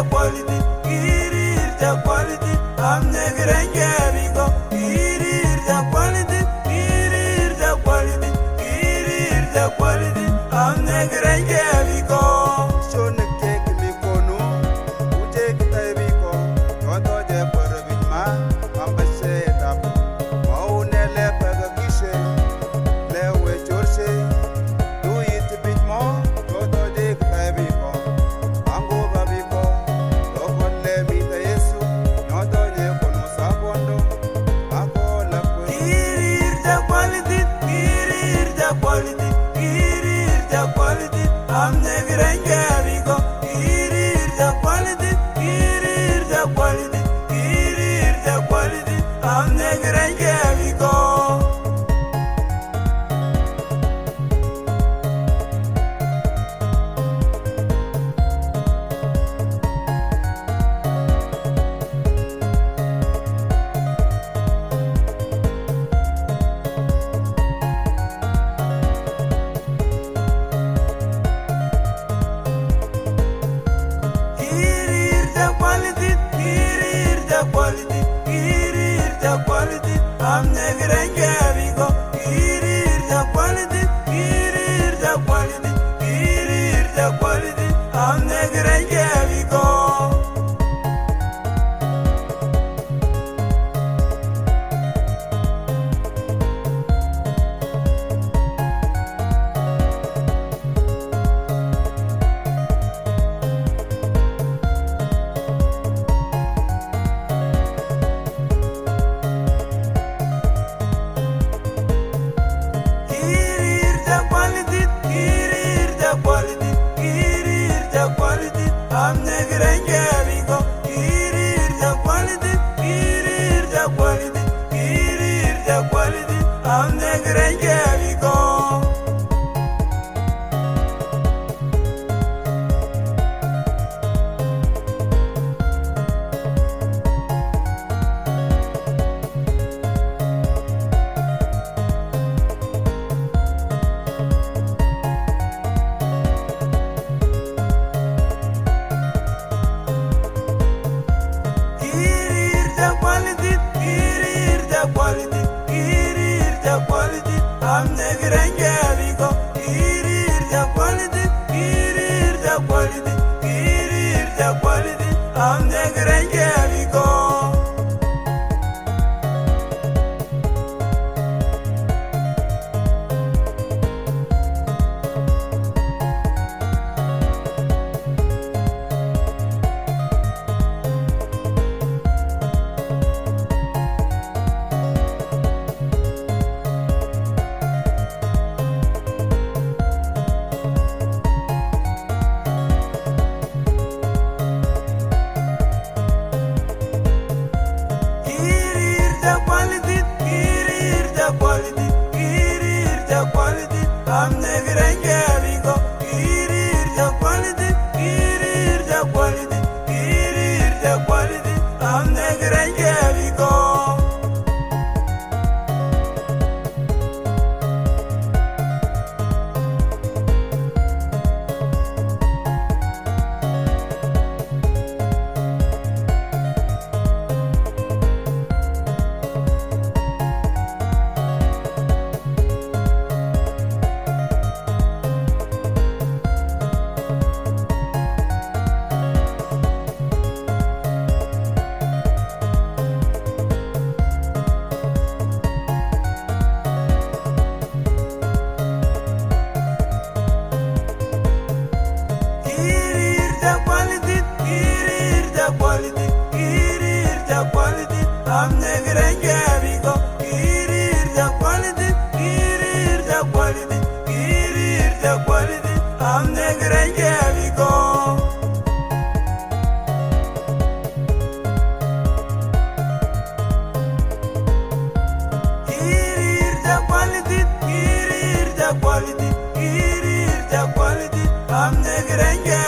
quality, kirir the quality, I'm negrenge vigo, kirir the quality, kirir the quality, kirir the quality, I'm negrenge vigo. Shone kek mi konu, uje kita biko, todo je pervitma, ambase tap, mau nele pega kishe, lewe chorse, do it bit more, todo je kita biko, ango babiko, lokon le mita Yesu, nyoto je kono sabondo, ako lakwe. Kirir the quality, kirir the quality, kirir the quality, I'm negrenge vigo, kirir the quality, kirir the quality, kirir the quality, I'm negrenge vigo. Kirir the quality, kirir the quality, kirir the quality, I'm negrenge vigo, kirir the quality, kirir the quality, kirir the quality, I'm negrenge vigo. Kirir the quality, kirir the quality, kirir the quality, I'm negrenge vigo, kirir the quality, kirir the quality, kirir the quality, I'm negrenge vigo. Kirir the quality, kirir the quality, kirir the quality, I'm negrenge vigo, kirir the quality, kirir the quality, kirir the quality, I'm negrenge vigo. Kirir the quality, kirir the quality, kirir the quality, I'm negrenge vigo, kirir the quality, kirir the quality, kirir the quality, I'm negrenge vigo. Kirir the quality, kirir the quality, kirir the quality, I'm negrenge vigo, kirir the quality, kirir the quality, kirir the quality, I'm negrenge vigo. Kirir the quality, kirir the quality, kirir the quality, I'm negrenge